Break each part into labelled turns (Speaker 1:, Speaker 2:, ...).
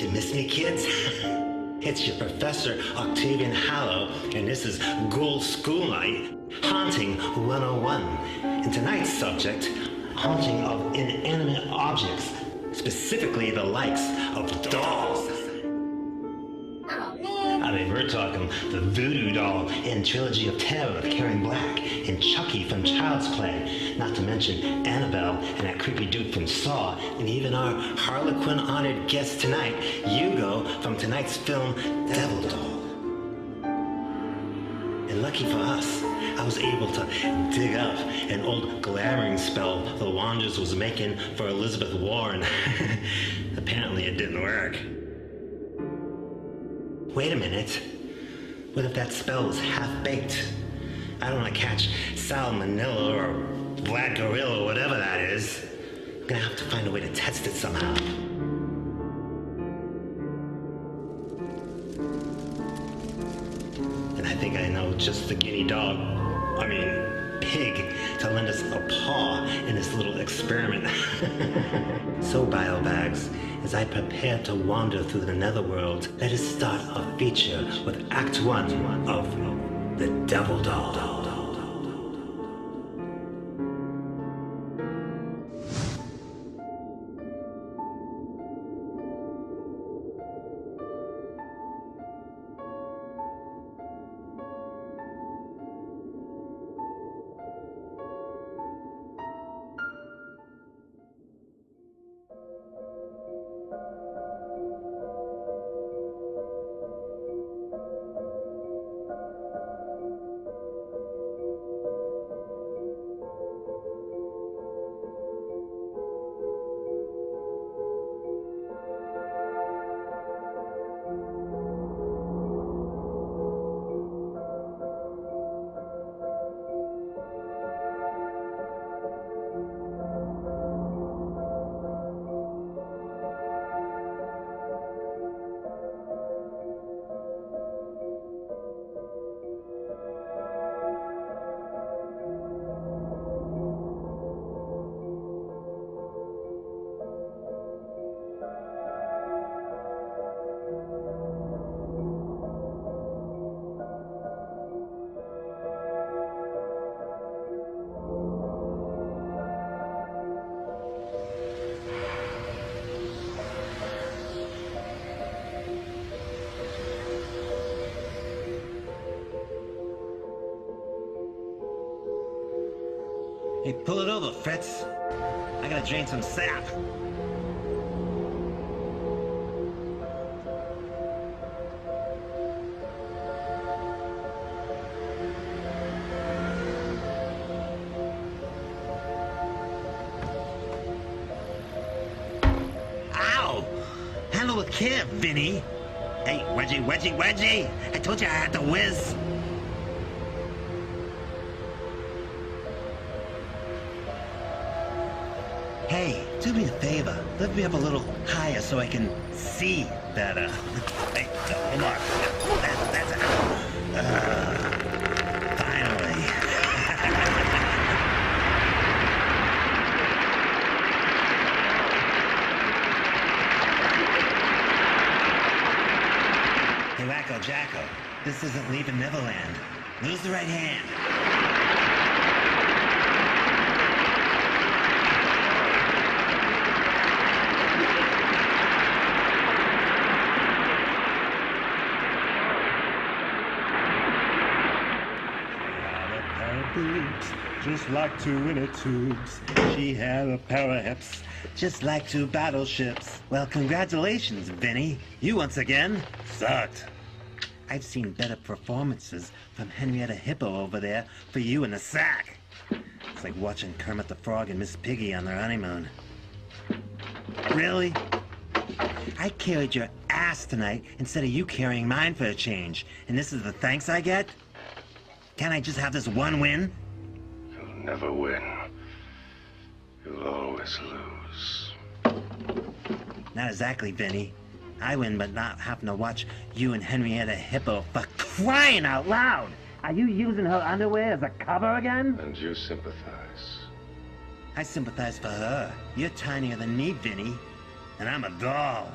Speaker 1: You miss me, kids? It's your Professor Octavian Hallow, and this is Ghoul School Night, Haunting 101. And tonight's subject, haunting of inanimate objects, specifically the likes of dolls. I mean, we're talking the Voodoo Doll in Trilogy of Terror with Karen Black, and Chucky from Child's Play, not to mention Annabelle and that creepy dude from Saw, and even our Harlequin-honored guest tonight, Hugo, from tonight's film Devil Doll. And lucky for us, I was able to dig up an old glamouring spell the Wanderers was making for Elizabeth Warren. Apparently it didn't work. Wait a minute. What if that spell was half-baked? I don't want to catch salmonella or black gorilla or whatever that is. I'm gonna have to find a way to test it somehow. And I think I know just the guinea dog, pig, to lend us a paw in this little experiment. So, Biobags, as I prepare to wander through the netherworld, let us start our feature with Act 1 of The Devil Doll. Hey, pull it over, Fritz. I gotta drain some sap. Ow! Handle with care, Vinny. Hey, wedgie! I told you I had to whiz. Hey, do me a favor. Lift me up a little higher so I can see better. Hey, hold on. That's it. Finally. Hey, Wacko Jacko. This isn't Leaving Neverland. Lose the right hand.
Speaker 2: Boobs, just like two inner tubes. She had a pair of hips,
Speaker 1: Just like two battleships. Well, congratulations, Vinny. You once again
Speaker 2: sucked.
Speaker 1: I've seen better performances from Henrietta Hippo over there for you in the sack. It's like watching Kermit the Frog and Miss Piggy on their honeymoon. Really? I carried your ass tonight instead of you carrying mine for a change. And this is the thanks I get? Can't I just have this one win?
Speaker 3: You'll never win. You'll always lose.
Speaker 1: Not exactly, Vinny. I win, but not having to watch you and Henrietta Hippo for crying out loud. Are you using her underwear as a cover again?
Speaker 3: And you sympathize.
Speaker 1: I sympathize for her. You're tinier than me, Vinny. And I'm a doll.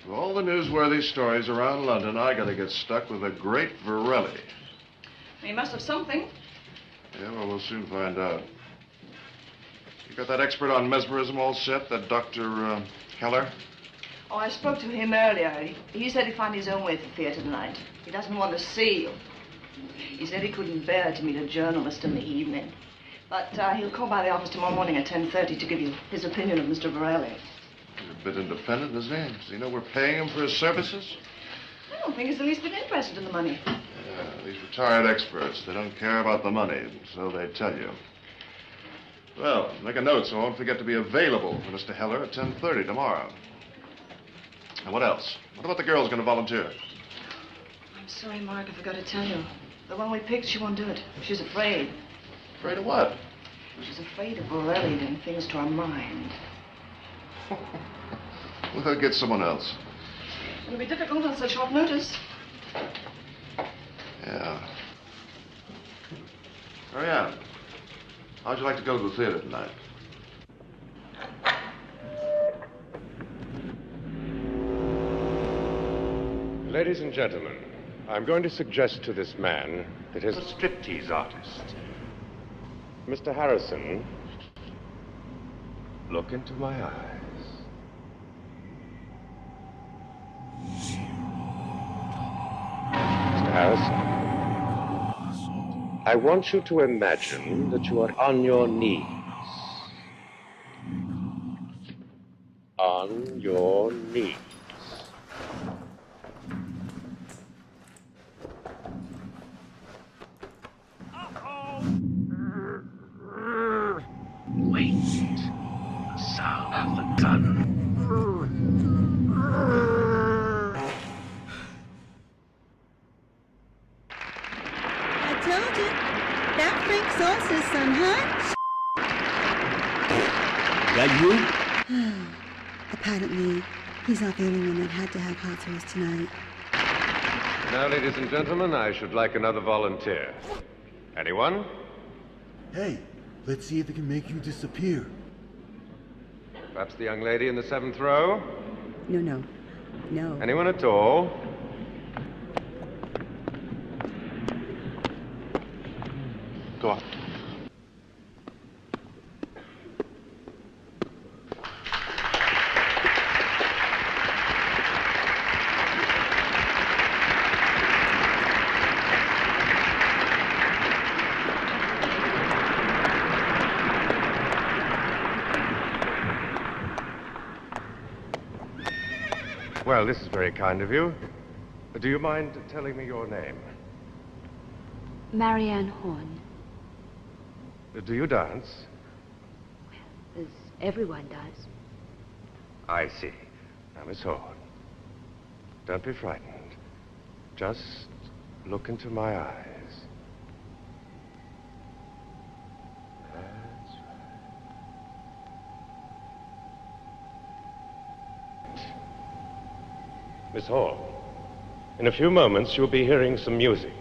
Speaker 3: Of all the newsworthy stories around London, I gotta get stuck with a great Varelli.
Speaker 4: He must have something.
Speaker 3: Yeah, well, we'll soon find out. You got that expert on mesmerism all set, that Dr. Keller?
Speaker 4: Oh, I spoke to him earlier. He said he'd find his own way to theater tonight. He doesn't want to see you. He said he couldn't bear to meet a journalist in the evening. But he'll call by the office tomorrow morning at 10:30 to give you his opinion of Mr. Varelli.
Speaker 3: He's a bit independent, isn't he? Does he know we're paying him for his services?
Speaker 4: I don't think he's the least bit interested in the money.
Speaker 3: Yeah, these retired experts, they don't care about the money, so they tell you. Well, make a note so I won't forget to be available for Mr. Heller at 10:30 tomorrow. And what else? What about the girl's going to volunteer?
Speaker 4: I'm sorry, Mark, I forgot to tell you. The one we picked, she won't do it. She's afraid.
Speaker 3: Afraid of what?
Speaker 4: She's afraid of Varelli doing things to her mind.
Speaker 3: We'll get someone else.
Speaker 4: It'll be difficult on such short notice.
Speaker 3: Yeah. Marianne, how'd you like to go to the theater tonight?
Speaker 5: Ladies and gentlemen, I'm going to suggest to this man that his striptease artist, Mr. Harrison, look into my eyes. Mr. Harrison, I want you to imagine that you are on your knees. On your knees.
Speaker 3: Wait. The sound of the gun.
Speaker 6: I told you. That Frank Sauce's son, huh?
Speaker 2: That you?
Speaker 6: Apparently, he's not the only one that had to have hot sauce tonight.
Speaker 5: Now, ladies and gentlemen, I should like another volunteer. Anyone?
Speaker 2: Hey, let's see if it can make you disappear.
Speaker 5: Perhaps the young lady in the 7th row?
Speaker 6: No.
Speaker 5: Anyone at all?
Speaker 3: Go on.
Speaker 5: Well, this is very kind of you. Do you mind telling me your name?
Speaker 7: Marianne Horn,
Speaker 5: Do you dance?
Speaker 7: as everyone does.
Speaker 5: I see. Now, Miss Horn, don't be frightened. Just look into my eyes. That's right. Miss Horn, in a few moments you'll be hearing some music.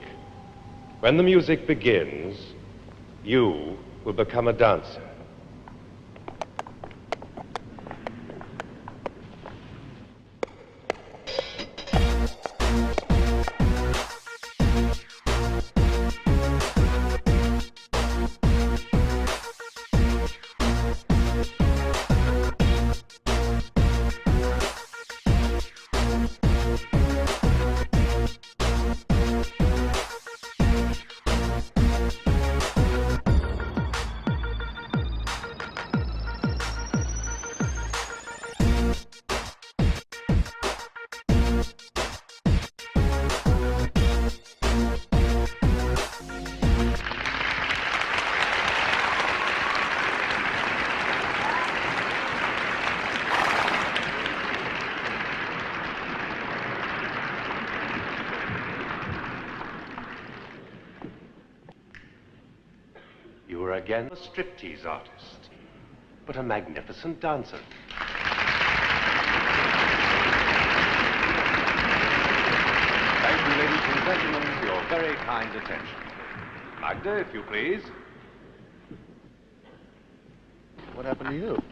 Speaker 5: When the music begins, you will become a dancer. again a striptease artist, but a magnificent dancer. Thank you, ladies and gentlemen, for your very kind attention. Magda, if you please.
Speaker 3: What happened to you?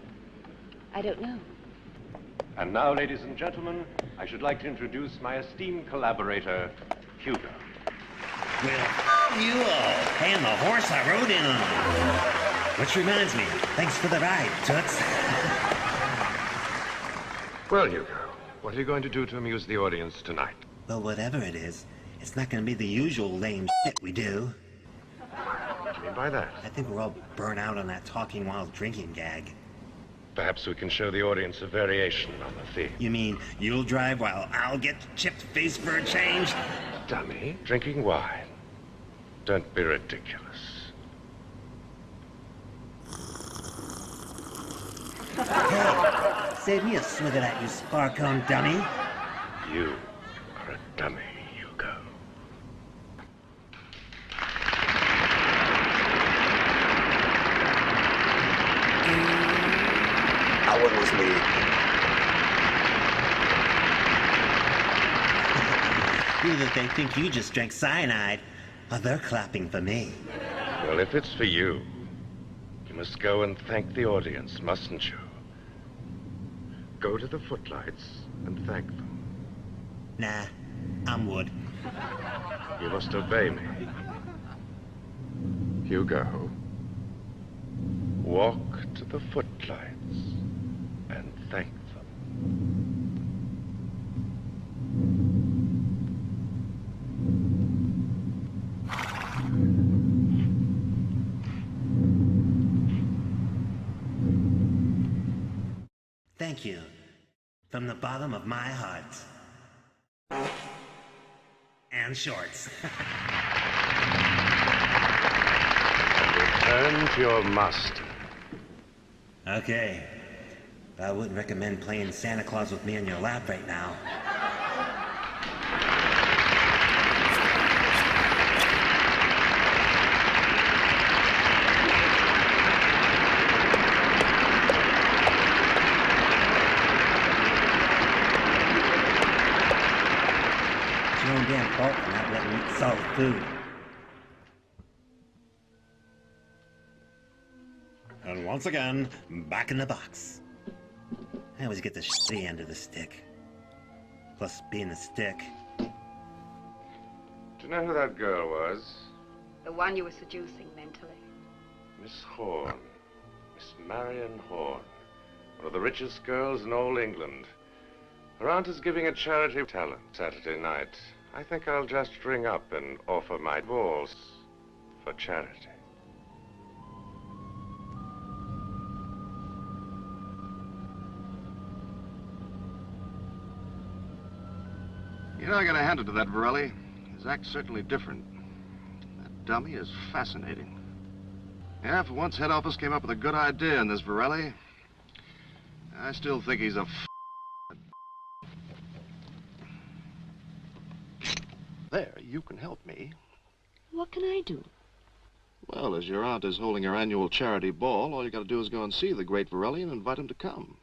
Speaker 7: I don't know.
Speaker 5: And now, ladies and gentlemen, I should like to introduce my esteemed collaborator, Hugo.
Speaker 1: Well, you all. And the horse I rode in on. Which reminds me, thanks for the ride, Toots.
Speaker 5: Well, Hugo, what are you going to do to amuse the audience tonight?
Speaker 1: Well, whatever it is, it's not going to be the usual lame shit we do.
Speaker 5: What do you mean by that?
Speaker 1: I think we're all burnt out on that talking while drinking gag.
Speaker 5: Perhaps we can show the audience a variation on the theme.
Speaker 1: You mean you'll drive while I'll get chipped face for a change?
Speaker 5: Dummy, drinking wine. Don't be ridiculous.
Speaker 1: Hey, save me a swig of that, you spark-cone dummy.
Speaker 5: You are a dummy, Hugo.
Speaker 8: That one was me.
Speaker 1: Either they think you just drank cyanide, or they're clapping for me.
Speaker 5: Well, if it's for you, you must go and thank the audience, mustn't you? Go to the footlights and thank them.
Speaker 1: Nah, I'm wood.
Speaker 5: You must obey me. Hugo, walk to the footlights and thank them.
Speaker 1: Thank you. From the bottom of my heart. And shorts.
Speaker 5: Return to your master.
Speaker 1: Okay. But I wouldn't recommend playing Santa Claus with me in your lap right now. It's your own damn fault for not letting me eat solid food. And once again, back in the box. I always get the shitty end of the stick. Plus, being a stick.
Speaker 5: Do you know who that girl was?
Speaker 7: The one you were seducing mentally.
Speaker 5: Miss Horn. Miss Marion Horn. One of the richest girls in all England. Her aunt is giving a charity talent Saturday night. I think I'll just ring up and offer my balls for charity.
Speaker 3: You know, I gotta hand it to that Varelli. His act's certainly different. That dummy is fascinating. Yeah, for once, head office came up with a good idea in this Varelli. I still think he's a There, you can help me.
Speaker 7: What can I do?
Speaker 3: Well, as your aunt is holding her annual charity ball, all you gotta do is go and see the great Varelli and invite him to come.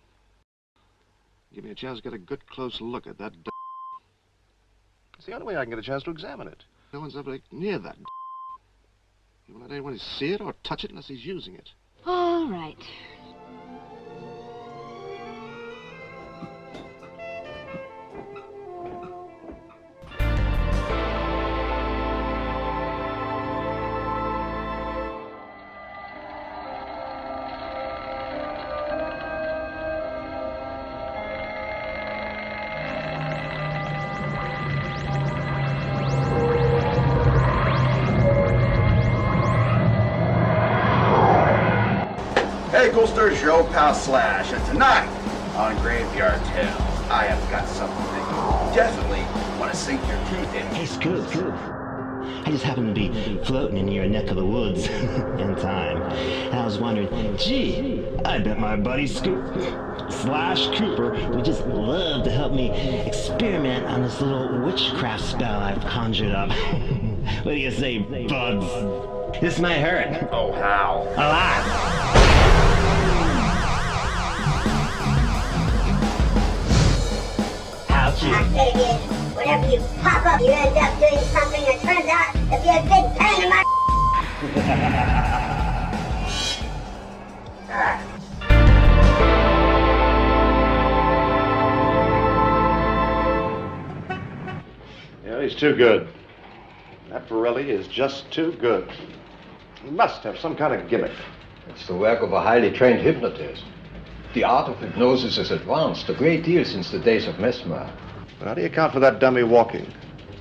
Speaker 3: Give me a chance to get a good close look at that It's the only way I can get a chance to examine it. No one's ever near that You won't let anyone see it or touch it unless he's using it.
Speaker 7: All right.
Speaker 8: Hey, Coolsters, your old pal Slash, and tonight on Graveyard Tale, I have got something that you definitely want to sink your teeth in.
Speaker 1: Hey, Scoop. I just happened to be floating in your neck of the woods in time. And I was wondering, gee, I bet my buddy Scoop / Cooper would just love to help me experiment on this little witchcraft spell I've conjured up. What do you say, buds? This might hurt.
Speaker 8: Oh, how?
Speaker 1: A lot. How cute.
Speaker 9: Octavian, whenever you pop up, you end up doing something that turns out to be a big pain in my...
Speaker 3: Yeah, he's too good. That Borelli is just too good. He must have some kind of gimmick.
Speaker 10: It's the work of a highly trained hypnotist. The art of hypnosis has advanced a great deal since the days of Mesmer.
Speaker 3: How do you account for that dummy walking?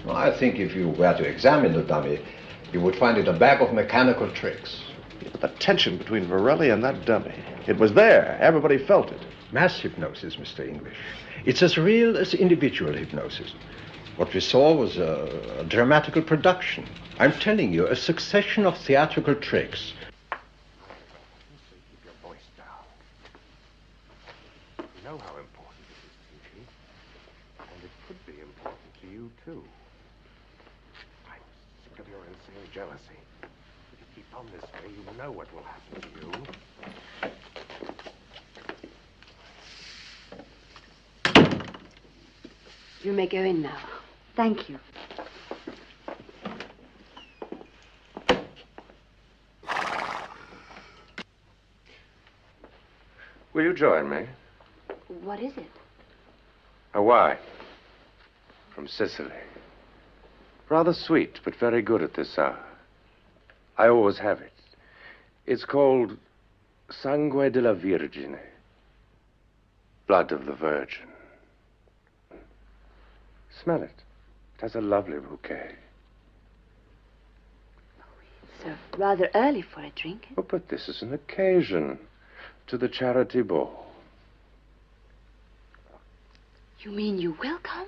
Speaker 10: Well, I think if you were to examine the dummy, you would find it a bag of mechanical tricks.
Speaker 3: Yeah, but the tension between Borelli and that dummy, it was there. Everybody felt it.
Speaker 10: Mass hypnosis, Mr. English. It's as real as individual hypnosis. What we saw was a dramatical production. I'm telling you, a succession of theatrical tricks.
Speaker 5: Keep your voice down. You know how important it is to me. And it could be important to you, too. I'm sick of your insane jealousy. If you keep on this way, you know what will happen to you.
Speaker 7: You may go in now. Thank you.
Speaker 5: Will you join me?
Speaker 7: What is it?
Speaker 5: A wine. From Sicily. Rather sweet, but very good at this hour. I always have it. It's called Sangue della Vergine. Blood of the Virgin. Smell it. It has a lovely bouquet.
Speaker 7: It's rather early for a drink.
Speaker 5: Oh, but this is an occasion to the charity ball.
Speaker 7: You mean you will come?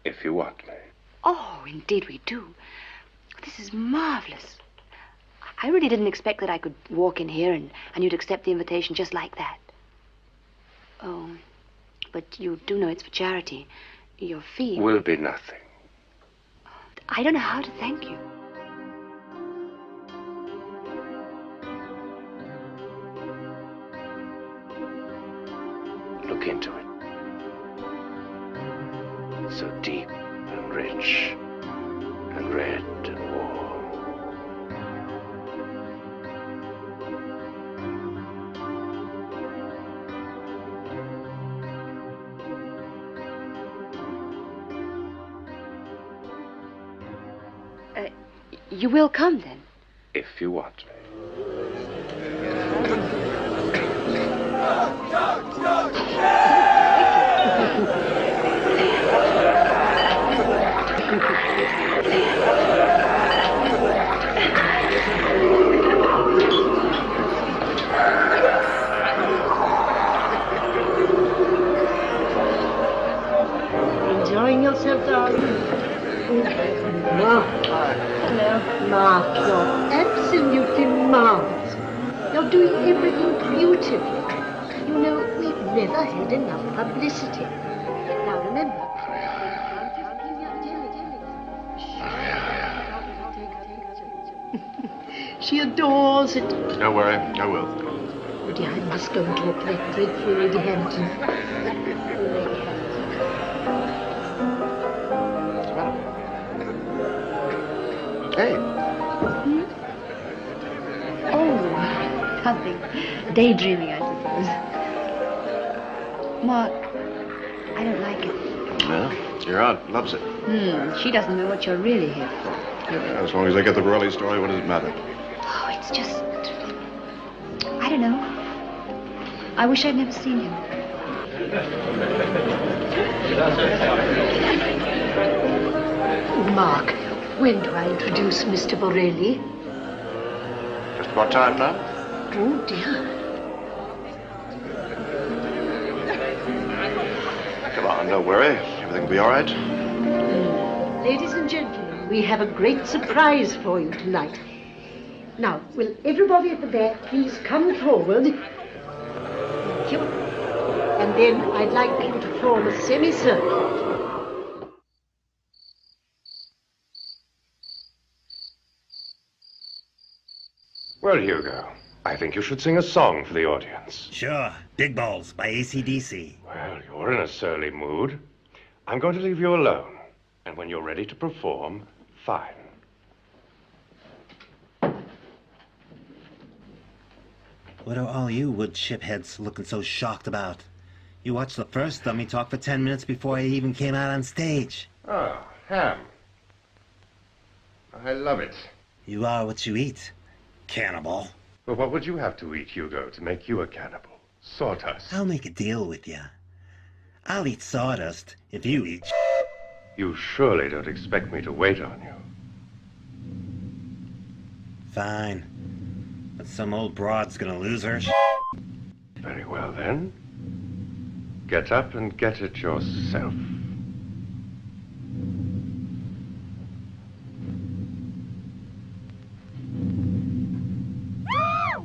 Speaker 5: If you want me.
Speaker 7: Oh, indeed we do. This is marvelous. I really didn't expect that I could walk in here and you'd accept the invitation just like that. Oh, but you do know it's for charity. Your fee...
Speaker 5: Will be nothing.
Speaker 7: I don't know how to thank you.
Speaker 5: Look into it. It's so deep and rich and red and warm.
Speaker 7: You will come, then?
Speaker 5: If you want me.
Speaker 6: Enjoying yourself, darling? Mark. Hello. Mark, you're absolutely marvelous. You're doing everything beautifully. You know, we've never had enough publicity. Now remember. She adores it.
Speaker 3: Don't worry, I will.
Speaker 6: Oh dear, I must go and talk to that dreadful Lady Hampton.
Speaker 3: Hey.
Speaker 7: Oh, nothing. Daydreaming, I suppose. Mark, I don't like it.
Speaker 3: Well, your aunt loves it.
Speaker 7: She doesn't know what you're really here for.
Speaker 3: As long as I get the Borelli story, what does it matter?
Speaker 7: Oh, it's just... I don't know. I wish I'd never seen him.
Speaker 6: Mark, when do I introduce Mr. Borelli?
Speaker 3: Just about time now?
Speaker 6: Oh, dear.
Speaker 3: Come on, don't worry. Everything will be all right.
Speaker 6: Ladies and gentlemen, we have a great surprise for you tonight. Now, will everybody at the back please come forward? Thank you. And then I'd like you to form a semicircle.
Speaker 5: Well, Hugo, I think you should sing a song for the audience.
Speaker 1: Sure. Big Balls by AC/DC.
Speaker 5: Well, you're in a surly mood. I'm going to leave you alone. And when you're ready to perform, fine.
Speaker 1: What are all you wood chip heads looking so shocked about? You watched the first dummy talk for 10 minutes before I even came out on stage.
Speaker 5: Ah, ham. I love it.
Speaker 1: You are what you eat, cannibal.
Speaker 5: Well, what would you have to eat, Hugo, to make you a cannibal? Sawdust.
Speaker 1: I'll make a deal with you. I'll eat sawdust if you eat.
Speaker 5: You surely don't expect me to wait on you.
Speaker 1: Fine. But some old broad's gonna lose her.
Speaker 5: Very well, then. Get up and get it yourself.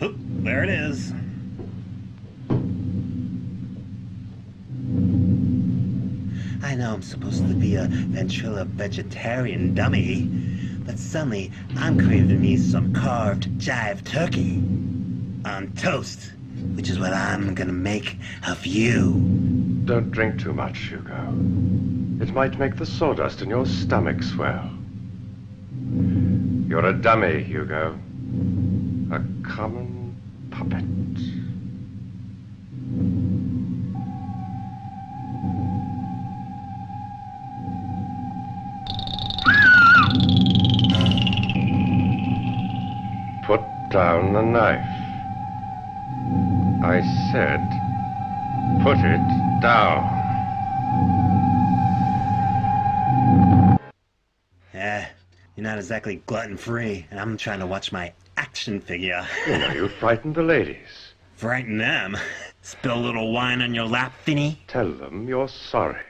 Speaker 1: Oop, there it is. I know I'm supposed to be a ventrilo vegetarian dummy, but suddenly I'm craving me some carved jive turkey on toast, which is what I'm gonna make of you.
Speaker 5: Don't drink too much, Hugo. It might make the sawdust in your stomach swell. You're a dummy, Hugo. A common puppet. Put down the knife. I said, put it down.
Speaker 1: You're not exactly glutton-free, and I'm trying to watch my action figure.
Speaker 5: You know, you frightened the ladies.
Speaker 1: Frighten them? Spill a little wine on your lap, Finny?
Speaker 5: Tell them you're sorry.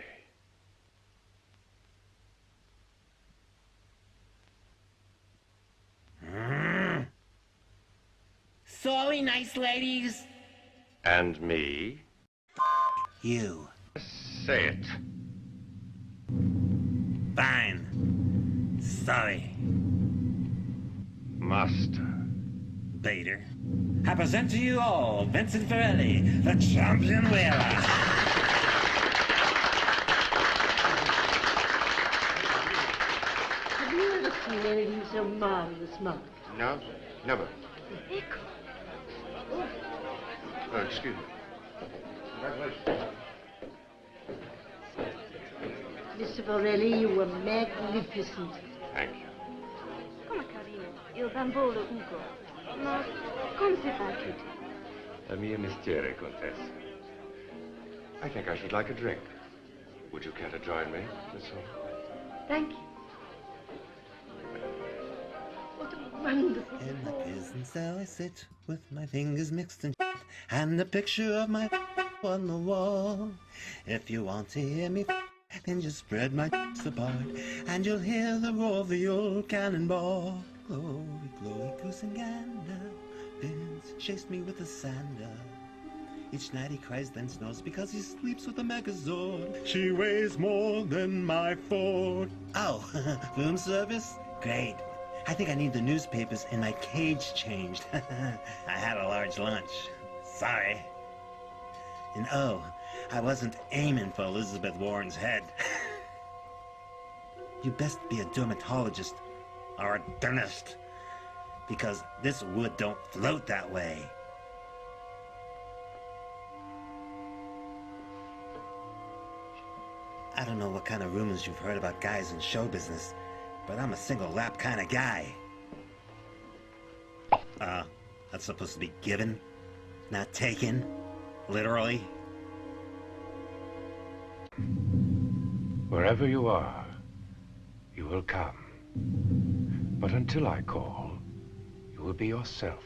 Speaker 1: Sorry, nice ladies.
Speaker 5: And me?
Speaker 1: You.
Speaker 5: Say it.
Speaker 1: Fine. Sorry.
Speaker 5: Master.
Speaker 1: Bader. I present to you all Vincent Ferrelli, the champion wearer.
Speaker 6: Have you ever seen anything so marvelous, Mark?
Speaker 5: No, never.
Speaker 6: Echo.
Speaker 5: Oh, excuse me. Congratulations.
Speaker 6: Mr. Borelli, you were magnificent.
Speaker 5: Thank you.
Speaker 11: Come carino, il bambolo Ugo. Ma come si fa tutto?
Speaker 5: A mio mestiere, Contessa. I think I should like a drink. Would you care to join me, Miss Hall?
Speaker 11: Thank you.
Speaker 6: What a wonderful
Speaker 1: In the prison cell I sit with my fingers mixed and shit, and a picture of my on the wall. If you want to hear me then just spread my apart, and you'll hear the roar of the old cannonball. Glory, glory, goose and gander, Vince chased me with a sander. Each night he cries then snows because he sleeps with a megazord.
Speaker 2: She weighs more than my Ford.
Speaker 1: Oh, room service? Great. I think I need the newspapers and my cage changed. I had a large lunch. Sorry. And oh, I wasn't aiming for Elizabeth Warren's head. You best be a dermatologist or a dentist, because this wood don't float that way. I don't know what kind of rumors you've heard about guys in show business, but I'm a single lap kind of guy. That's supposed to be given, not taken, literally.
Speaker 5: Wherever you are, you will come. But until I call, you will be yourself.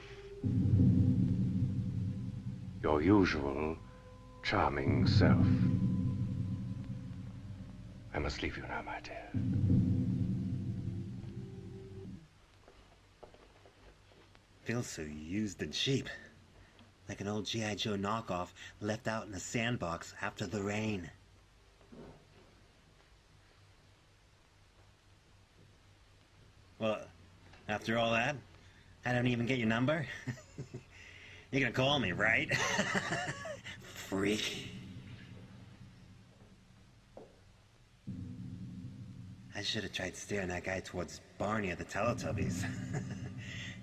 Speaker 5: Your usual, charming self. I must leave you now, my dear.
Speaker 1: Feels so used and cheap. Like an old G.I. Joe knockoff left out in a sandbox after the rain. Well, after all that, I don't even get your number? You're gonna call me, right? Freak. I should have tried steering that guy towards Barney or the Teletubbies.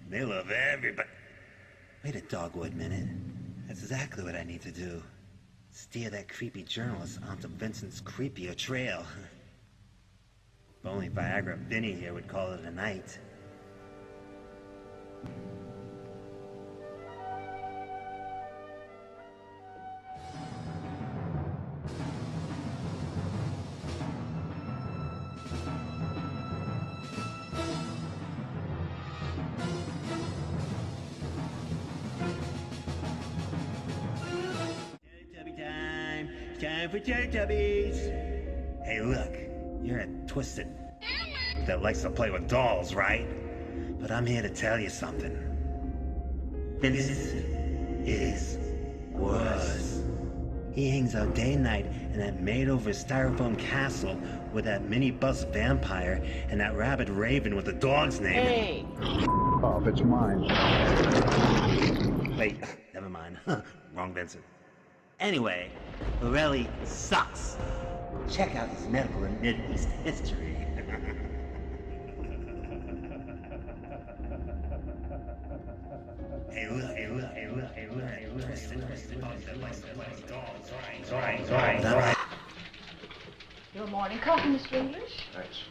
Speaker 1: They love everybody. Wait a dogwood minute. That's exactly what I need to do. Steer that creepy journalist onto Vincent's creepier trail. If only Viagra Vinny here would call it a night. Time for Teletubbies! Hey, look, you're a twisted that likes to play with dolls, right? But I'm here to tell you something. Vincent was. He hangs out day and night in that made-over styrofoam castle with that mini-bus vampire and that rabid raven with the dog's name.
Speaker 12: Hey!
Speaker 13: Oh, it's mine.
Speaker 1: Wait, never mind. Wrong Vincent. Anyway, Borelli sucks. Check out his medical and Middle East history. Hey, look.
Speaker 4: Your morning coffee, Mr. English.
Speaker 3: Thanks.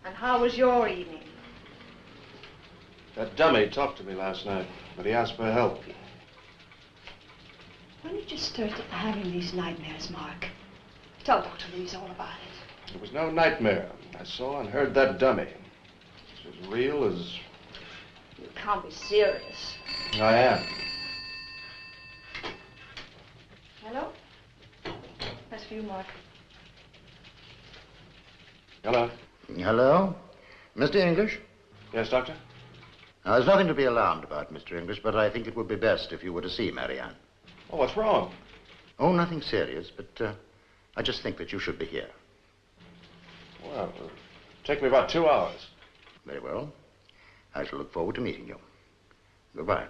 Speaker 4: And how was your evening?
Speaker 3: That dummy talked to me last night, but he asked for help.
Speaker 4: When did you start having these nightmares, Mark? Tell Dr. Louise all about it.
Speaker 3: It was no nightmare. I saw and heard that dummy. It's as real as...
Speaker 4: You can't be serious.
Speaker 3: I am.
Speaker 4: Hello? That's for you, Mark.
Speaker 3: Hello?
Speaker 14: Hello? Mr. English?
Speaker 3: Yes, Doctor?
Speaker 14: Now, there's nothing to be alarmed about, Mr. English, but I think it would be best if you were to see Marianne.
Speaker 3: Oh, what's wrong?
Speaker 14: Oh, nothing serious, but I just think that you should be here.
Speaker 3: Well, it'll take me about 2 hours.
Speaker 14: Very well. I shall look forward to meeting you. Goodbye.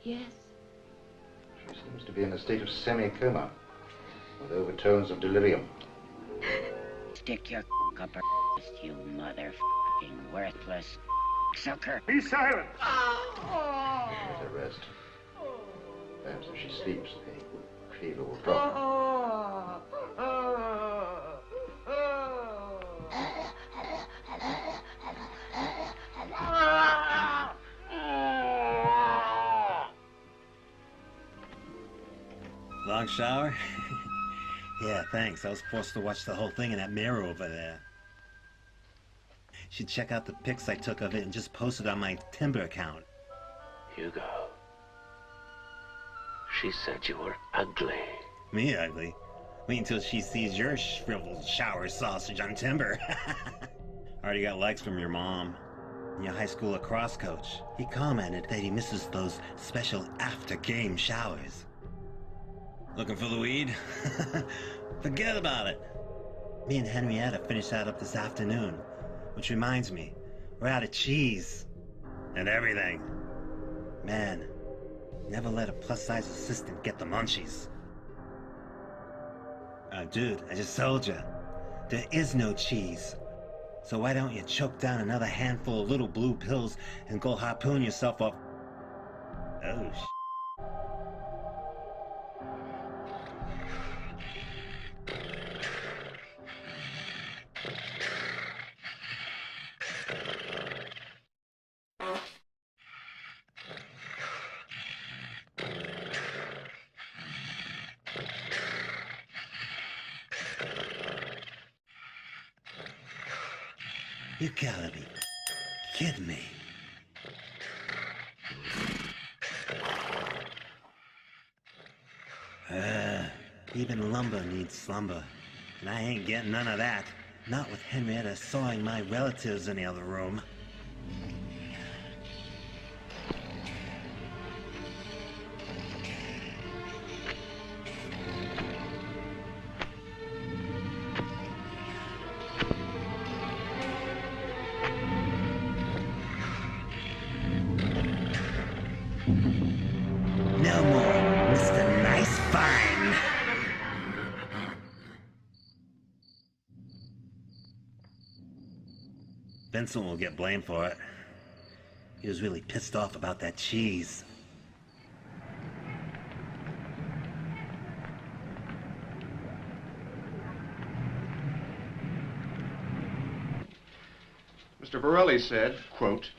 Speaker 7: Yes.
Speaker 14: She seems to be in a state of semi-coma, with overtones of delirium.
Speaker 12: Stick your up her you motherfucking worthless sucker.
Speaker 2: Be silent!
Speaker 14: Let her rest. Perhaps if she sleeps, the fever will drop.
Speaker 1: Long shower? Yeah, thanks. I was forced to watch the whole thing in that mirror over there. Should check out the pics I took of it and just post it on my Timber account.
Speaker 15: Hugo. She said you were ugly.
Speaker 1: Me ugly? Wait until she sees your shriveled shower sausage on Timber. Already got likes from your mom. And your high school lacrosse coach. He commented that he misses those special after-game showers. Looking for the weed? Forget about it. Me and Henrietta finished that up this afternoon. Which reminds me, we're out of cheese. And everything. Man, never let a plus-size assistant get the munchies. Dude, I just told you. There is no cheese. So why don't you choke down another handful of little blue pills and go harpoon yourself off... Oh, You gotta be kidding me. Even lumber needs slumber, and I ain't getting none of that. Not with Henrietta sawing my relatives in the other room. No more, Mr. Nice Fine. Vincent will get blamed for it. He was really pissed off about that cheese.
Speaker 3: Mr. Borelli said, quote,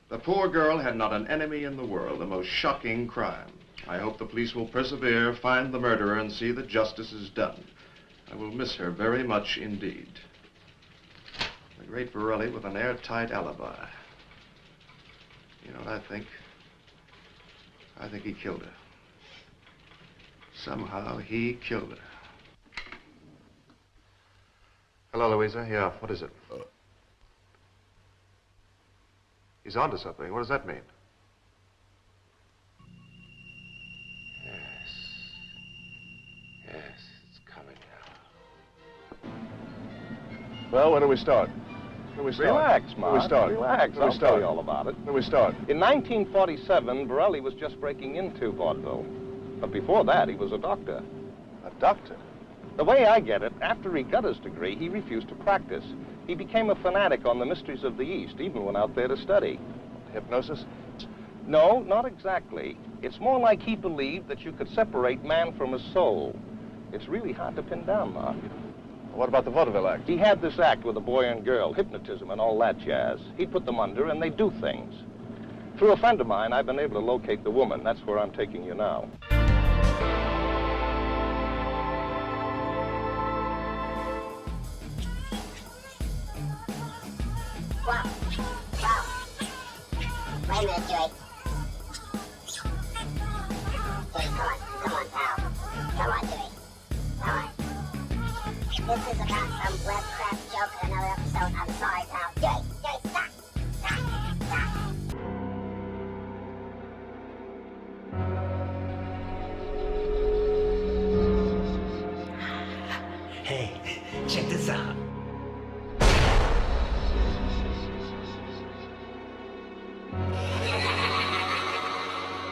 Speaker 3: "The poor girl had not an enemy in the world, a most shocking crime. I hope the police will persevere, find the murderer, and see that justice is done. I will miss her very much indeed." The great Borelli with an airtight alibi. You know what I think? I think he killed her. Somehow he killed her. Hello, Louisa. Yeah, what is it? He's onto something. What does that mean?
Speaker 5: Yes, it's coming now.
Speaker 3: Well, when do we start? When do we start?
Speaker 16: Relax,
Speaker 3: When
Speaker 16: Mark.
Speaker 3: do we start?
Speaker 16: Relax.
Speaker 3: When do we
Speaker 16: I'll
Speaker 3: start?
Speaker 16: tell you all about it.
Speaker 3: When do we start?
Speaker 16: In 1947, Borelli was just breaking into vaudeville. But before that, he was a doctor.
Speaker 3: A doctor?
Speaker 16: The way I get it, after he got his degree, he refused to practice. He became a fanatic on the mysteries of the East, even went out there to study.
Speaker 3: Hypnosis?
Speaker 16: No, not exactly. It's more like he believed that you could separate man from his soul. It's really hard to pin down, Mark.
Speaker 3: What about the vaudeville act?
Speaker 16: He had this act with a boy and girl, hypnotism and all that jazz. He'd put them under and they'd do things. Through a friend of mine, I've been able to locate the woman. That's where I'm taking you now.
Speaker 9: Wow. Wow. Wait a minute, Joey. Joey, come on. Come on, pal. Come on, Joey. Come on. This is about some web crap joke in another episode. I'm sorry, pal. Joey, Joey, stop. Stop. Stop.
Speaker 1: Hey, check this out.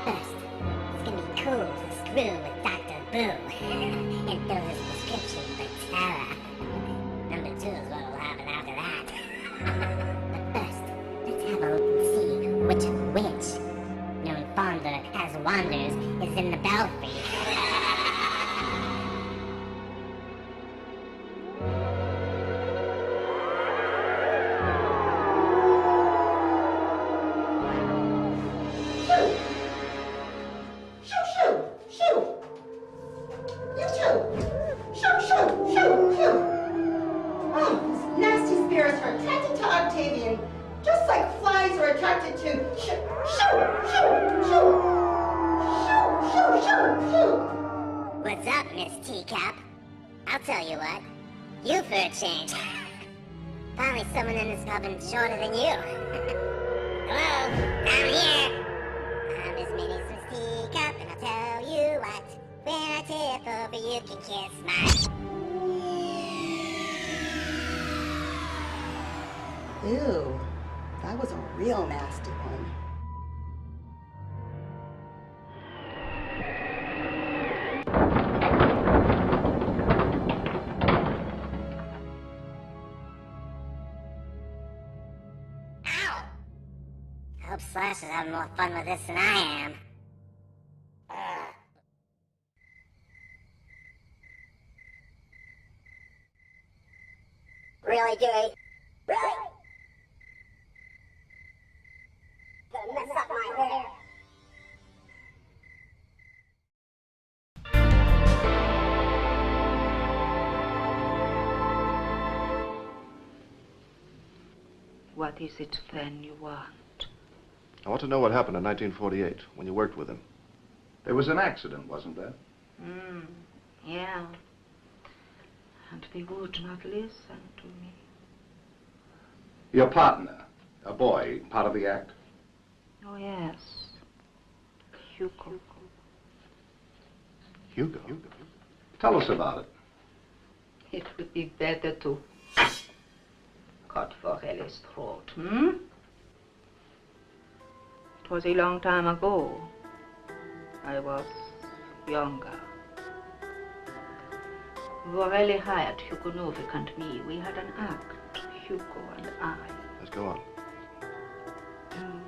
Speaker 9: First, it's gonna be cool to screw with Dr. Boo and fill his prescription for terror. Number 2 is what will happen after that. But first, let's have a look and see which witch, known fonder as Wanders, is in the belfry.
Speaker 17: Oh, these nasty spirits are attracted to Octavian, just like flies are attracted to shoo, shoo, shoo, shoo, shoo, shoo, shoo, shoo.
Speaker 9: What's up, Miss Teacup? I'll tell you what. You for a change. Finally someone in this oven shorter than you. Hello, I'm here. I'm Miss Minnie's Miss Teacup, and I'll tell you what. When I tip over, you can kiss my...
Speaker 17: Ew, that was a real nasty one.
Speaker 9: I hope Slash is having more fun with this than I am. Really, Joey? Really? Gonna mess up my hair.
Speaker 4: What is it then you want?
Speaker 3: I want to know what happened in 1948 when you worked with him.
Speaker 14: There was an accident, wasn't there?
Speaker 18: Yeah. And they would not listen to me.
Speaker 8: Your partner, a boy, part of the act?
Speaker 18: Oh, yes. Hugo.
Speaker 8: Hugo? Tell us about it.
Speaker 18: It would be better to cut Forelli's throat, It was a long time ago. I was younger. Vorelli hired Hugo Novik and me. We had an act, Hugo and I.
Speaker 3: Let's go on.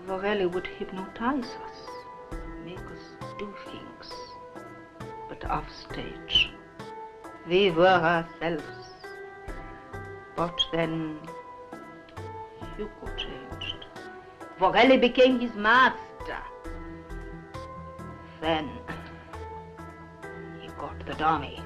Speaker 18: Vorelli would hypnotize us, make us do things. But off stage, we were ourselves. But then Hugo changed. Vorelli became his master. Then he got the dummy.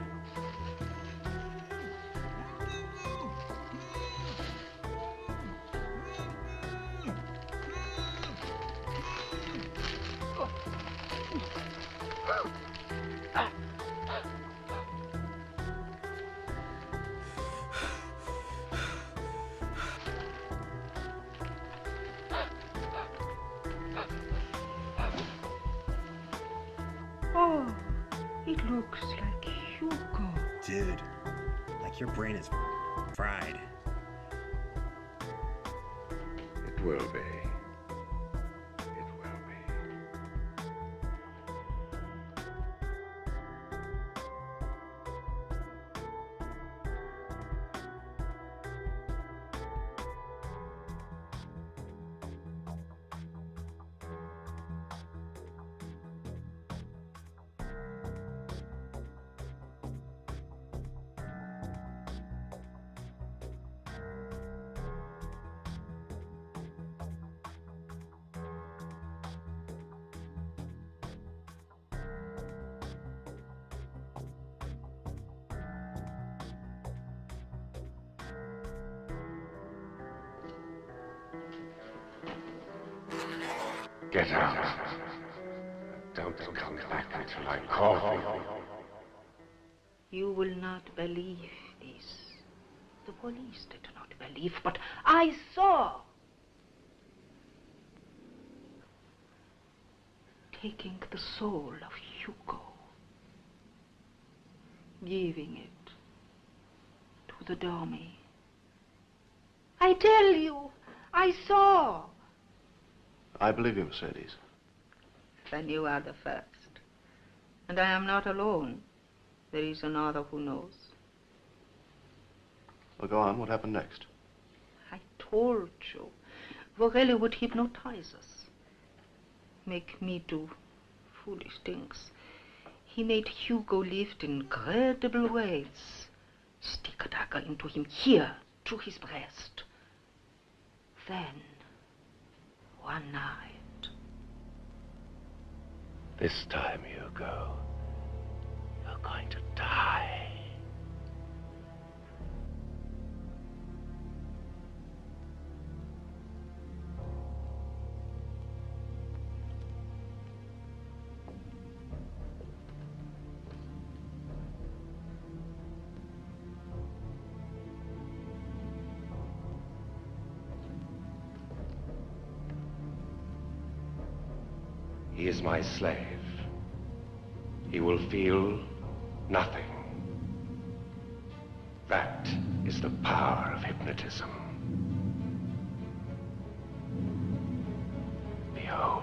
Speaker 18: Oh, it looks like Hugo.
Speaker 1: Dude, like your brain is fried.
Speaker 5: It will be. It will be. Get out. Don't come back until I call for you.
Speaker 18: You will not believe this. The police did not believe, but I saw. Taking the soul of Hugo, giving it to the dummy. I tell you, I saw.
Speaker 3: I believe you, Mercedes.
Speaker 18: Then you are the first. And I am not alone. There is another who knows.
Speaker 3: Well, go on. What happened next?
Speaker 18: I told you. Vorelli would hypnotize us. Make me do foolish things. He made Hugo lift in incredible ways. Stick a dagger into him here, to his breast. Then, one night.
Speaker 15: This time, Hugo, you're going to die. He is my slave. He will feel nothing. That is the power of hypnotism. Behold.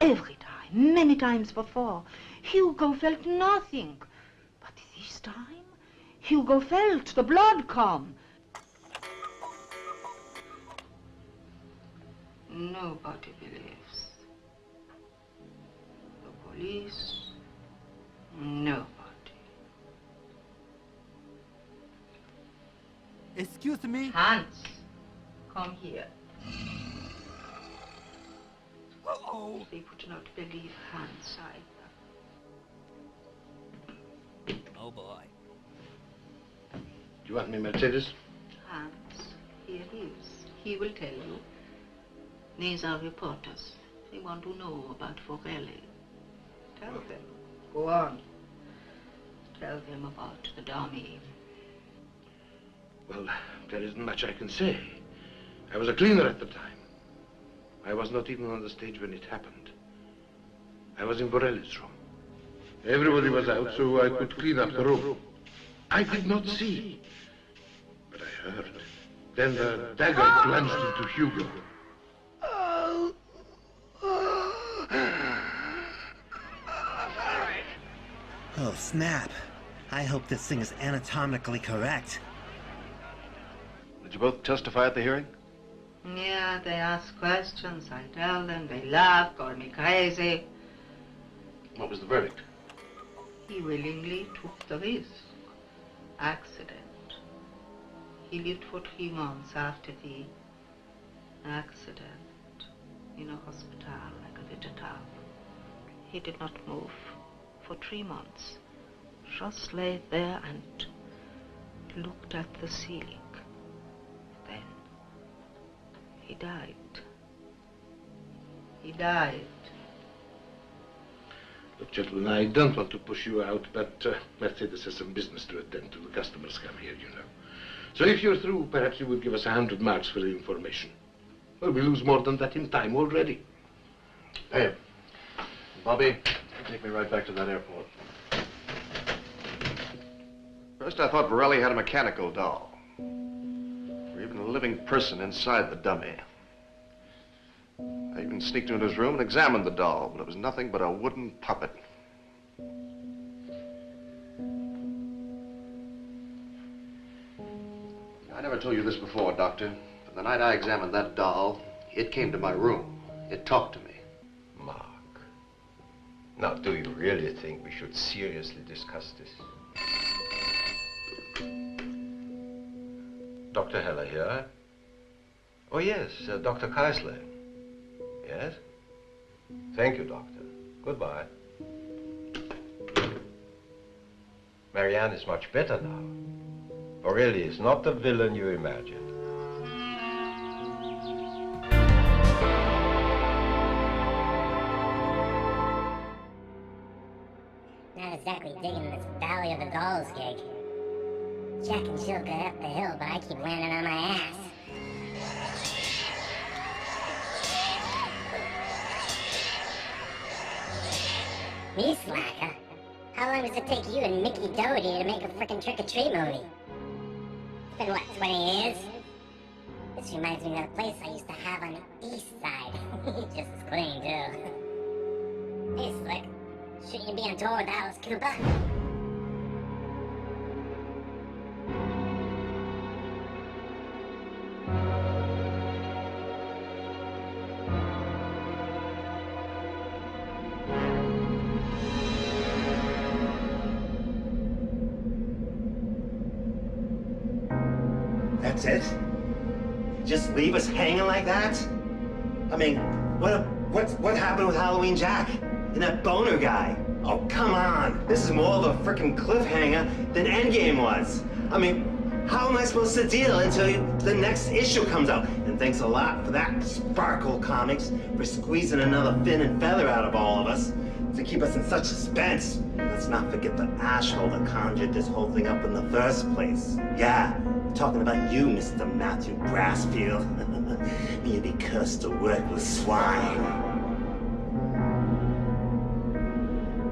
Speaker 18: Every time, many times before, Hugo felt nothing. this time, Hugo felt the blood come. Nobody believes. The police, nobody.
Speaker 19: Excuse me?
Speaker 18: Hans, come here.
Speaker 19: Uh-oh.
Speaker 18: They would not believe Hans either.
Speaker 19: Oh, boy.
Speaker 14: Do you want me, Mercedes?
Speaker 18: Hans, here he is. He will tell you. These are reporters. They want to know about Forelli. Tell them. Go on. Tell them about the dummy.
Speaker 15: Well, there isn't much I can say. I was a cleaner at the time. I was not even on the stage when it happened. I was in Borelli's room. Everybody was out, so I could clean up the room. I did not see, but I heard. Then the dagger plunged into Hugo.
Speaker 1: Oh, snap. I hope this thing is anatomically correct.
Speaker 14: Did you both testify at the hearing?
Speaker 18: Yeah, they ask questions. I tell them. They laugh, call me crazy.
Speaker 14: What was the verdict?
Speaker 18: He willingly took the risk. Accident. He lived for 3 months after the accident in a hospital like a vegetal. He did not move for 3 months. Just lay there and looked at the ceiling. Then he died. He died.
Speaker 15: Look, gentlemen, I don't want to push you out, but Mercedes has some business to attend to. The customers come here, you know. So if you're through, perhaps you would give us 100 marks for the information. Well, we lose more than that in time already.
Speaker 14: Hey, Bobby, take me right back to that airport. First, I thought Borelli had a mechanical doll, or even a living person inside the dummy. I even sneaked into his room and examined the doll, but it was nothing but a wooden puppet. I never told you this before, Doctor, but the night I examined that doll, it came to my room. It talked to me.
Speaker 10: Mark, now do you really think we should seriously discuss this? Dr. Heller here. Oh, yes, Dr. Keisler. Yes? Thank you, Doctor. Goodbye. Marianne is much better now. Borelli is not the villain you imagined.
Speaker 9: Not exactly digging this Valley of the Dolls gig. Jack and Jill got up the hill, but I keep landing on my ass. Me, slacker? How long does it take you and Mickey Doherty to make a frickin' trick-or-treat movie? It's been, what, 20 years? This reminds me of that place I used to have on the east side. Just as clean, too. Hey, Slick. Shouldn't you be on tour with Alice Cooper?
Speaker 1: That's it? Just leave us hanging like that? I mean, what happened with Halloween Jack and that boner guy? Oh, come on. This is more of a frickin' cliffhanger than Endgame was. I mean, how am I supposed to deal until the next issue comes out? And thanks a lot for that, Sparkle Comics, for squeezing another fin and feather out of all of us to keep us in such suspense. Let's not forget the asshole that conjured this whole thing up in the first place. Yeah, I'm talking about you, Mr. Matthew Brassfield. You'd be cursed to work with swine.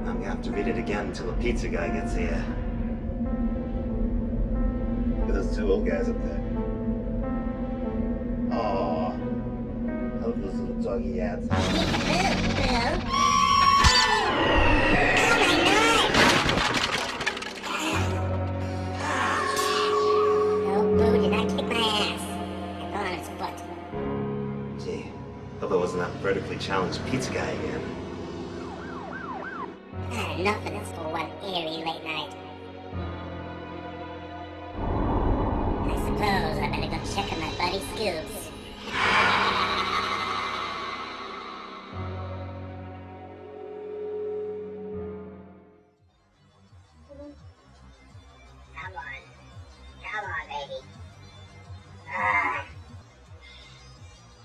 Speaker 1: I'm gonna have to read it again until the pizza guy gets here. Look at those 2 old guys up there. Aww. I love those little doggy hats. challenge pizza guy again.
Speaker 9: Enough of this for one eerie late night. I suppose I better go check on my buddy Scoops. Come on, baby.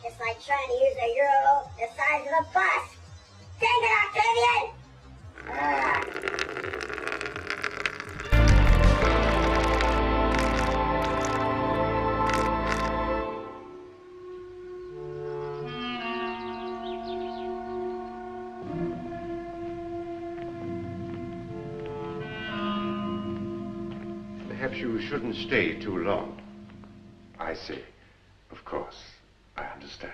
Speaker 9: It's like trying to use a euro the size of a bus. Dang it, Octavian!
Speaker 5: Perhaps you shouldn't stay too long. I see. Of course. I understand.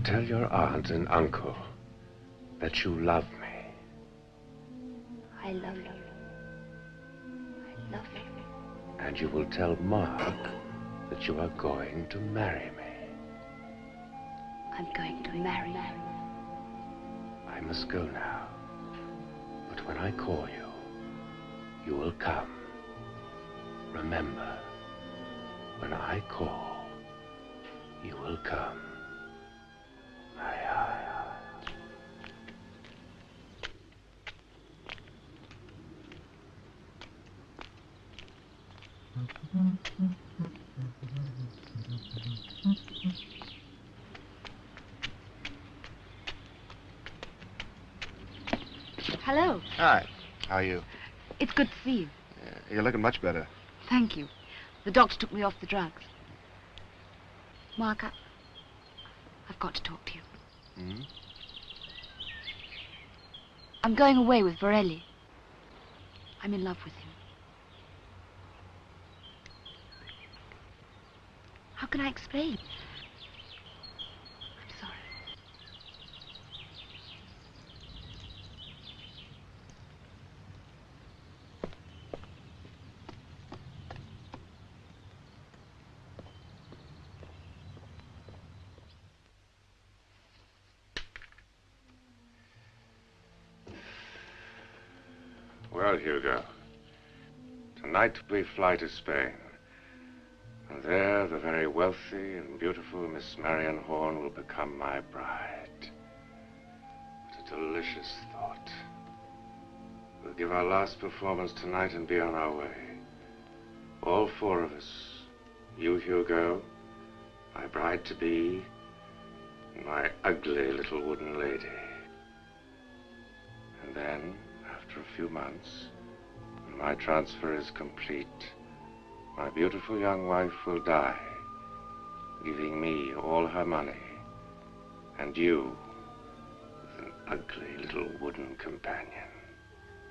Speaker 5: Tell your aunt and uncle that you love me.
Speaker 7: I love you. I love you.
Speaker 5: And you will tell Mark that you are going to marry me.
Speaker 7: I'm going to marry you.
Speaker 5: I must go now. But when I call you, you will come. Remember, when I call, you will come.
Speaker 7: Hello.
Speaker 3: Hi. How are you?
Speaker 7: It's good to see you.
Speaker 3: You're looking much better.
Speaker 7: Thank you. The doctor took me off the drugs. Mark, I've got to talk to you.
Speaker 3: Hmm?
Speaker 7: I'm going away with Vorelli. I'm in love with him. How can I explain? I'm sorry.
Speaker 5: Well, Hugo, tonight we fly to Spain. And there, the very wealthy and beautiful Miss Marian Horn will become my bride. What a delicious thought. We'll give our last performance tonight and be on our way. All four of us. You, Hugo, my bride-to-be, and my ugly little wooden lady. And then, after a few months, when my transfer is complete, my beautiful young wife will die, leaving me all her money, and you with an ugly little wooden companion.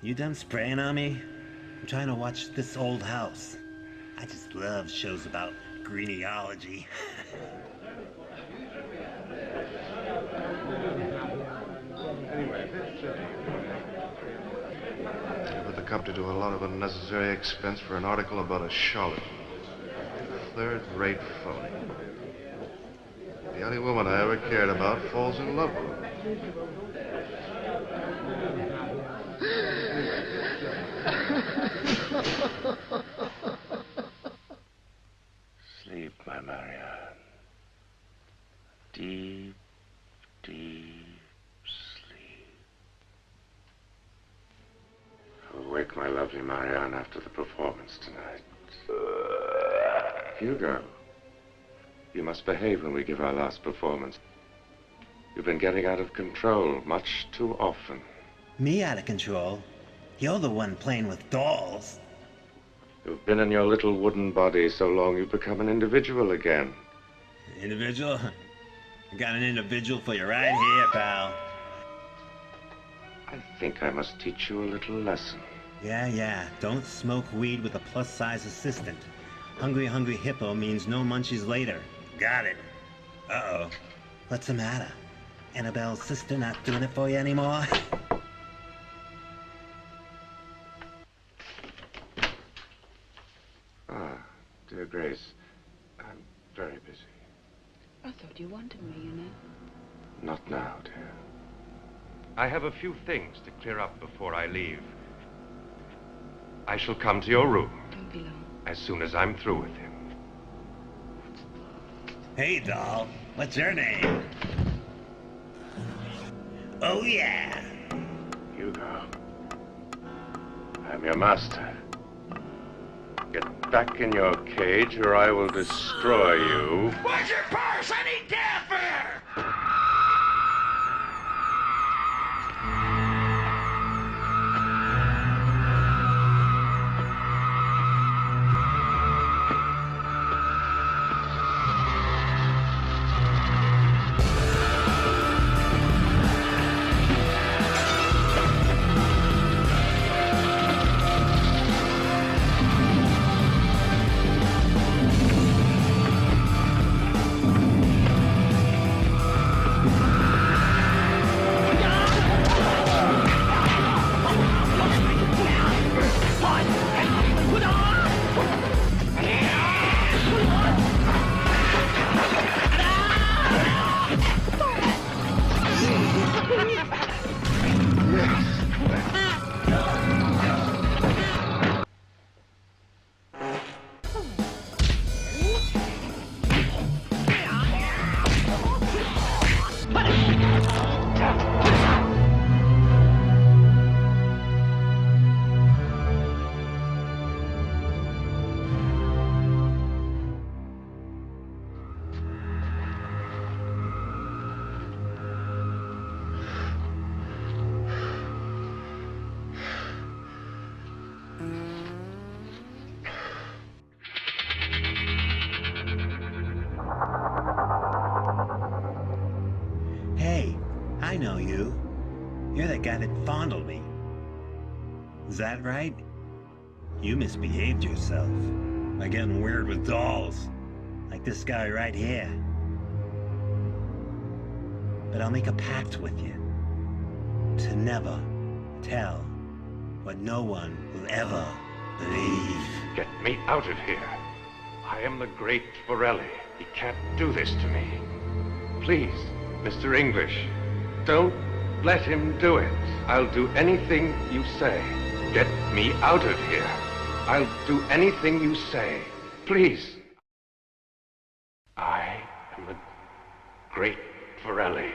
Speaker 1: You done spraying on me? I'm trying to watch This Old House. I just love shows about greeneology.
Speaker 3: With the cup to do a lot of unnecessary expense for an article about a charlatan. Third-rate phony. The only woman I ever cared about falls in love with him.
Speaker 5: Sleep, my Marianne. Deep, deep sleep. I'll wake my lovely Marianne after the performance tonight. Hugo, you must behave when we give our last performance. You've been getting out of control much too often.
Speaker 1: Me out of control? You're the one playing with dolls.
Speaker 5: You've been in your little wooden body so long you've become an individual again.
Speaker 1: Individual? I got an individual for you right here, pal.
Speaker 5: I think I must teach you a little lesson.
Speaker 1: Yeah. Don't smoke weed with a plus-size assistant. Hungry, hungry hippo means no munchies later. Got it. Uh-oh. What's the matter? Annabelle's sister not doing it for you anymore?
Speaker 5: Ah, dear Grace, I'm very busy.
Speaker 7: I thought you wanted me, you know.
Speaker 5: Not now, dear. I have a few things to clear up before I leave. I shall come to your room.
Speaker 7: Don't be long.
Speaker 5: As soon as I'm through with him.
Speaker 1: Hey, doll. What's your name? Oh, yeah.
Speaker 5: Hugo. I'm your master. Get back in your cage or I will destroy you.
Speaker 19: Where's your purse? I need gas fare!
Speaker 1: Hey, I know you. You're the guy that fondled me. Is that right? You misbehaved yourself by getting weird with dolls, like this guy right here. But I'll make a pact with you to never tell what no one will ever believe.
Speaker 5: Get me out of here. I am the great Borelli. He can't do this to me. Please, Mr. English, don't let him do it. I'll do anything you say. Get me out of here. I'll do anything you say. Please. I am the great Borelli.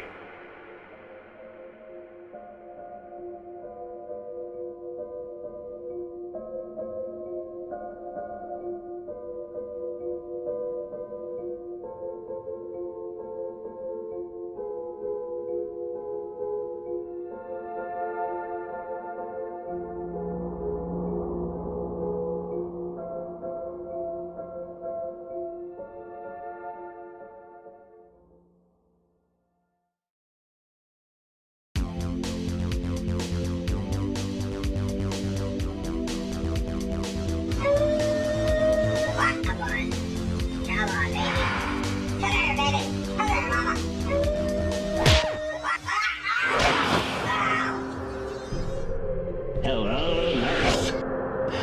Speaker 1: Hello, nurse.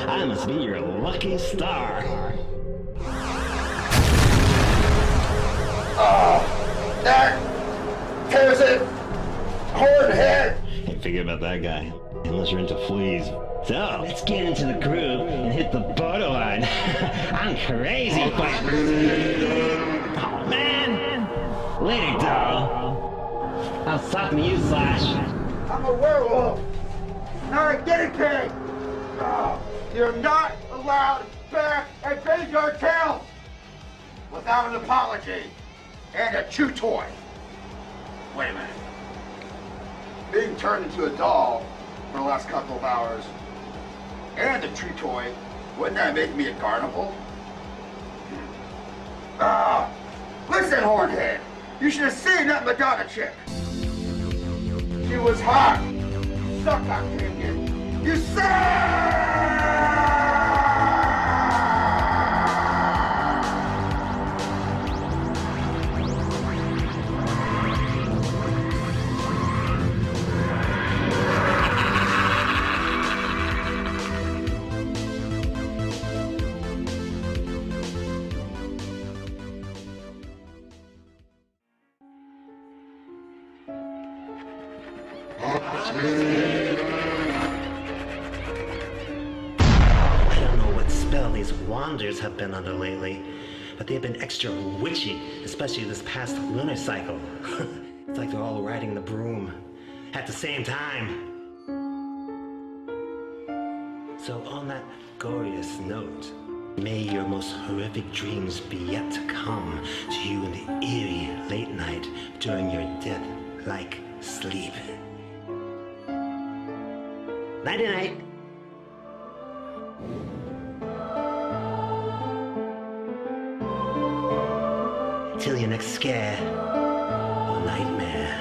Speaker 1: I must be your lucky star.
Speaker 8: Oh, that tears it. Hornhead.
Speaker 1: Can't figure about that guy, unless you're into fleas. So, let's get into the groove and hit the borderline. I'm crazy, but... Oh, man! Later, doll. I was talking to you, Slash.
Speaker 8: I'm a werewolf, not a guinea pig. Oh, you're not allowed back at Graveyard Tail without an apology and a chew toy. Wait a minute. Being turned into a doll for the last couple of hours and a chew toy, wouldn't that make me a carnival? Listen, Hornhead, you should have seen that Madonna chick. She was hot. suck, Octavian! You suck!
Speaker 1: I don't know what spell these wanders have been under lately, but they've been extra witchy, especially this past lunar cycle. It's like they're all riding the broom at the same time. So on that glorious note, may your most horrific dreams be yet to come to you in the eerie late night during your death-like sleep. Nighty-night. Till your next scare or nightmare.